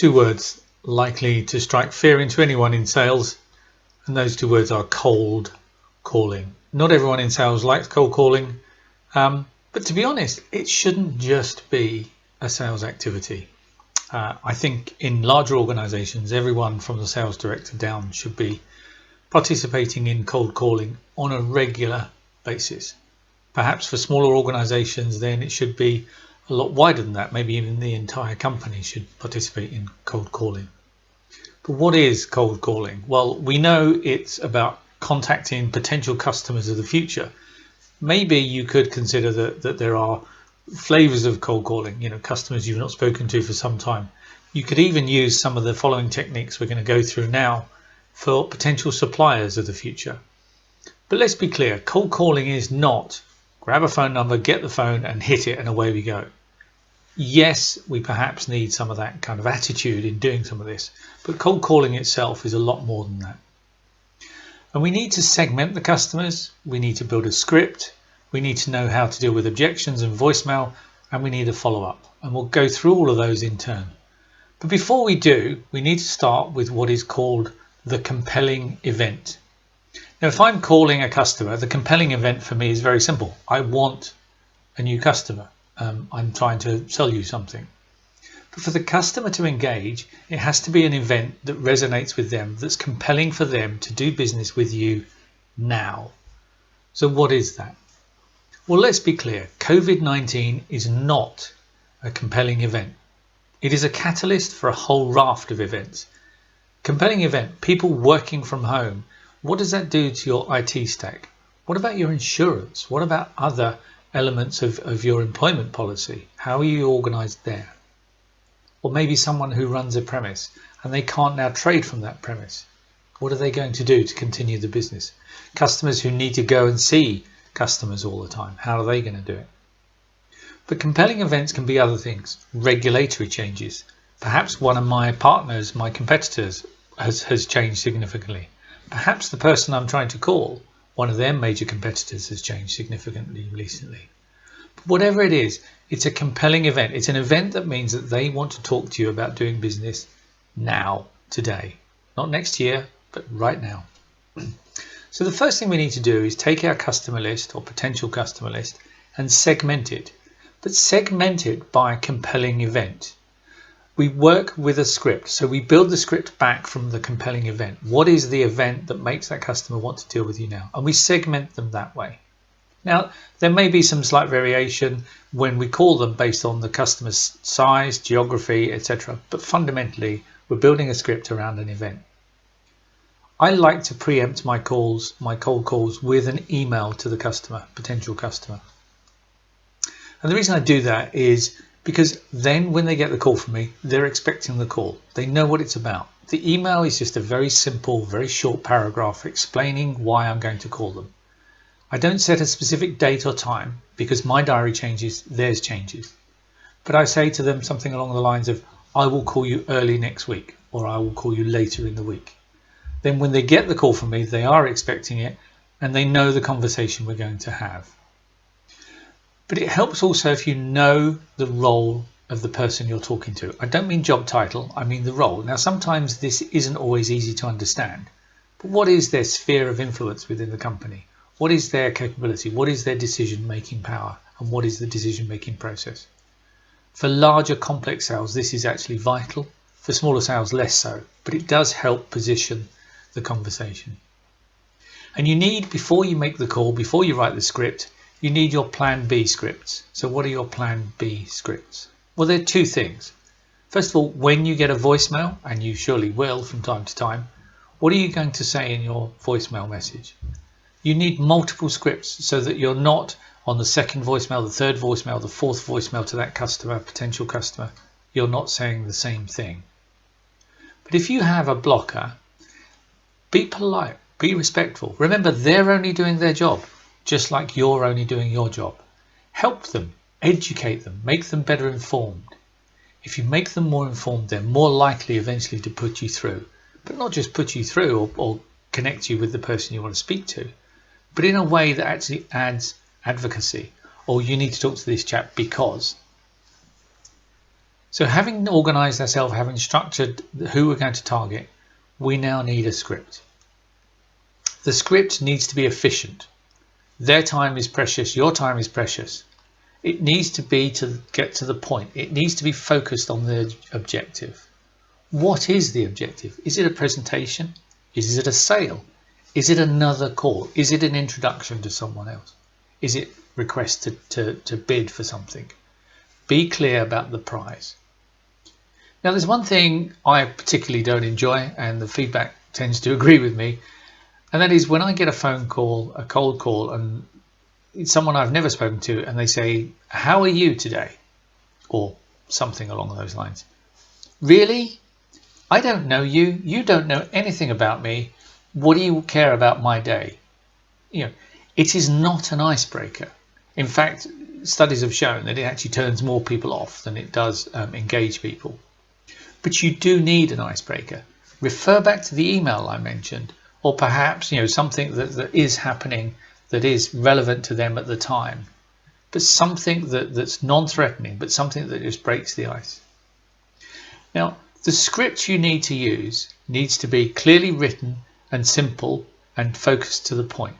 Two words likely to strike fear into anyone in sales, and those two words are cold calling. Not everyone in sales likes cold calling, but to be honest, it shouldn't just be a sales activity. I think in larger organizations, everyone from the sales director down should be participating in cold calling on a regular basis. Perhaps for smaller organizations, then it should be a lot wider than that. Maybe even the entire company should participate in cold calling. But what is cold calling? Well, we know it's about contacting potential customers of the future. Maybe you could consider that there are flavors of cold calling, customers you've not spoken to for some time. You could even use some of the following techniques we're going to go through now for potential suppliers of the future. But let's be clear, cold calling is not grab a phone number, get the phone and hit it and away we go. Yes, we perhaps need some of that kind of attitude in doing some of this, but cold calling itself is a lot more than that. And we need to segment the customers, we need to build a script, we need to know how to deal with objections and voicemail, and we need a follow-up. And we'll go through all of those in turn. But before we do, we need to start with what is called the compelling event. Now, if I'm calling a customer, the compelling event for me is very simple. I want a new customer. I'm trying to sell you something. But for the customer to engage, it has to be an event that resonates with them, that's compelling for them to do business with you now. So what is that? Well, let's be clear. COVID-19 is not a compelling event. It is a catalyst for a whole raft of events. Compelling event, people working from home. What does that do to your IT stack? What about your insurance? What about other elements of your employment policy? How are you organized there? Or maybe someone who runs a premise and they can't now trade from that premise. What are they going to do to continue the business? Customers who need to go and see customers all the time. How are they going to do it? But compelling events can be other things. Regulatory changes. Perhaps one of my partners, my competitors, has changed significantly. Perhaps the person I'm trying to call, one of their major competitors, has changed significantly recently. But whatever it is, it's a compelling event. It's an event that means that they want to talk to you about doing business now, today. Not next year, but right now. So the first thing we need to do is take our customer list or potential customer list and segment it. But segment it by compelling event. We work with a script. So we build the script back from the compelling event. What is the event that makes that customer want to deal with you now? And we segment them that way. Now, there may be some slight variation when we call them based on the customer's size, geography, etc. But fundamentally, we're building a script around an event. I like to preempt my cold calls with an email to the customer, potential customer. And the reason I do that is because then when they get the call from me, they're expecting the call. They know what it's about. The email is just a very simple, very short paragraph explaining why I'm going to call them. I don't set a specific date or time because my diary changes, theirs changes. But I say to them something along the lines of, I will call you early next week, or I will call you later in the week. Then when they get the call from me, they are expecting it and they know the conversation we're going to have. But it helps also if you know the role of the person you're talking to. I don't mean job title, I mean the role. Now, sometimes this isn't always easy to understand, but what is their sphere of influence within the company? What is their capability? What is their decision-making power? And what is the decision-making process? For larger complex sales, this is actually vital. For smaller sales, less so, but it does help position the conversation. And you need, before you make the call, before you write the script, you need your plan B scripts. So what are your plan B scripts? Well, there are two things. First of all, when you get a voicemail, and you surely will from time to time, what are you going to say in your voicemail message? You need multiple scripts so that you're not on the second voicemail, the third voicemail, the fourth voicemail to that customer, potential customer. You're not saying the same thing. But if you have a blocker, be polite, be respectful. Remember, they're only doing their job, just like you're only doing your job. Help them, educate them, make them better informed. If you make them more informed, they're more likely eventually to put you through. But not just put you through or connect you with the person you want to speak to, but in a way that actually adds advocacy. Or you need to talk to this chap because. So having organized ourselves, having structured who we're going to target, we now need a script. The script needs to be efficient. Their time is precious, your time is precious. It needs to be to get to the point. It needs to be focused on the objective. What is the objective? Is it a presentation? Is it a sale? Is it another call? Is it an introduction to someone else? Is it request to bid for something? Be clear about the prize. Now, there's one thing I particularly don't enjoy, and the feedback tends to agree with me, and that is when I get a phone call, a cold call, and it's someone I've never spoken to, and they say, "How are you today?" or something along those lines. Really? I don't know you. You don't know anything about me. What do you care about my day? It is not an icebreaker. In fact, studies have shown that it actually turns more people off than it does engage people. But you do need an icebreaker. Refer back to the email I mentioned, or perhaps something that is happening that is relevant to them at the time, but something that's non-threatening, but something that just breaks the ice. Now, the script you need to use needs to be clearly written and simple and focused to the point.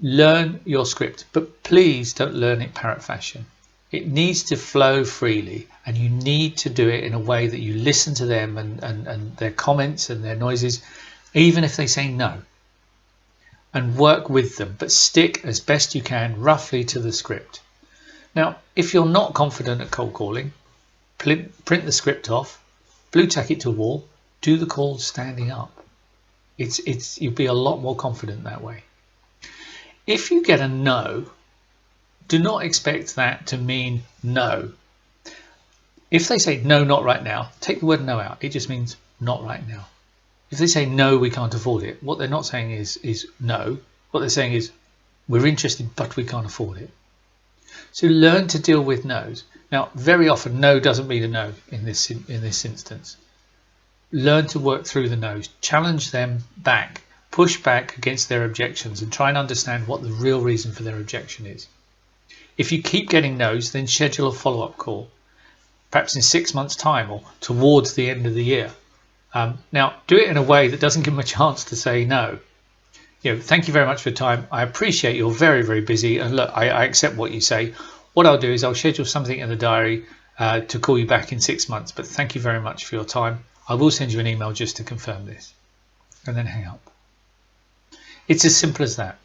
Learn your script, but please don't learn it parrot fashion. It needs to flow freely, and you need to do it in a way that you listen to them and their comments and their noises, even if they say no, and work with them, but stick as best you can roughly to the script. Now, if you're not confident at cold calling, print the script off, blue tack it to a wall, do the call standing up. You'll be a lot more confident that way. If you get a no, do not expect that to mean no. If they say no, not right now, take the word no out. It just means not right now. If they say no, we can't afford it, what they're not saying is no. What they're saying is we're interested, but we can't afford it. So learn to deal with no's. Now, very often no doesn't mean a no in this instance. Learn to work through the no's, challenge them back, push back against their objections, and try and understand what the real reason for their objection is. If you keep getting no's, then schedule a follow-up call, perhaps in 6 months' time or towards the end of the year. Now, do it in a way that doesn't give them a chance to say no. Thank you very much for your time. I appreciate you're very, very busy, and look, I accept what you say. What I'll do is I'll schedule something in the diary to call you back in 6 months, but thank you very much for your time. I will send you an email just to confirm this, and then hang up. It's as simple as that.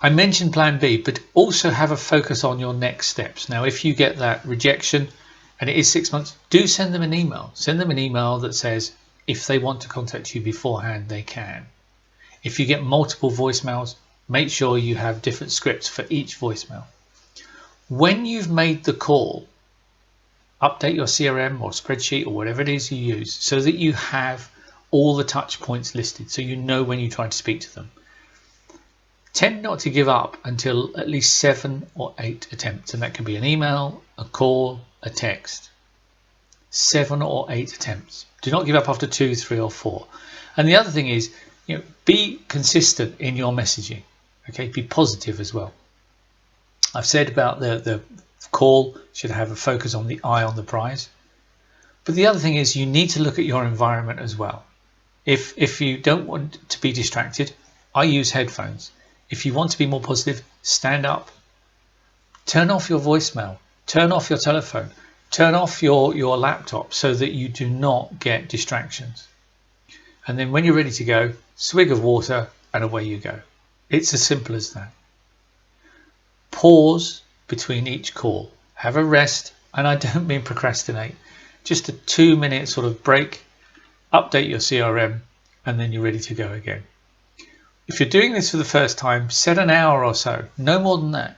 I mentioned plan B, but also have a focus on your next steps. Now, if you get that rejection and it is 6 months, do send them an email. Send them an email that says if they want to contact you beforehand, they can. If you get multiple voicemails, make sure you have different scripts for each voicemail. When you've made the call, update your CRM or spreadsheet or whatever it is you use so that you have all the touch points listed, so you know when you try to speak to them. Tend not to give up until at least 7 or 8 attempts, and that can be an email, a call, a text. 7 or 8 attempts. Do not give up after 2, 3 or 4. And the other thing is, be consistent in your messaging. Okay, be positive as well. I've said about the call should have a focus on the eye on the prize. But the other thing is you need to look at your environment as well. If you don't want to be distracted, I use headphones. If you want to be more positive, stand up. Turn off your voicemail. Turn off your telephone. Turn off your laptop so that you do not get distractions. And then when you're ready to go, swig of water and away you go. It's as simple as that. Pause between each call. Have a rest, and I don't mean procrastinate. Just a 2-minute sort of break, update your CRM, and then you're ready to go again. If you're doing this for the first time, set an hour or so, no more than that,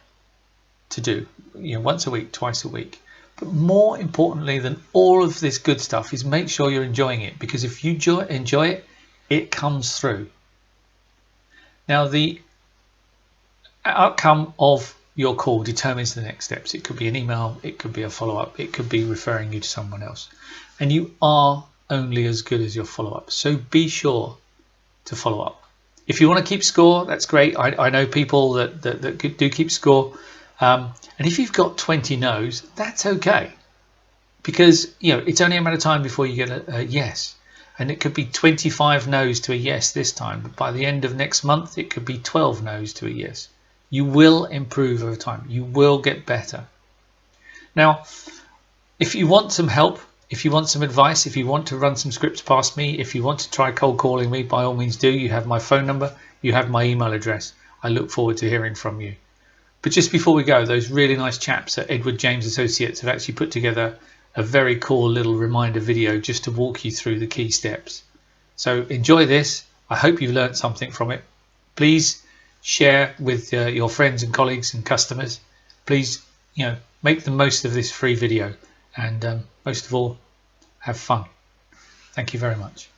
to do, once a week, twice a week. But more importantly than all of this good stuff is make sure you're enjoying it, because if you enjoy it, it comes through. Now, the outcome of your call determines the next steps. It could be an email, it could be a follow-up, it could be referring you to someone else. And you are only as good as your follow-up. So be sure to follow up. If you want to keep score, that's great. I know people that do keep score. And if you've got 20 no's, that's okay. because it's only a matter of time before you get a yes, and it could be 25 no's to a yes this time, but by the end of next month it could be 12 no's to a yes. You will improve over time. You will get better. Now, if you want some help, if you want some advice, if you want to run some scripts past me, if you want to try cold calling me, by all means do. You have my phone number, you have my email address. I look forward to hearing from you. But just before we go, those really nice chaps at Edward James Associates have actually put together a very cool little reminder video just to walk you through the key steps. So enjoy this. I hope you've learned something from it. Please share with your friends and colleagues and customers. Please, make the most of this free video, and most of all, have fun. Thank you very much.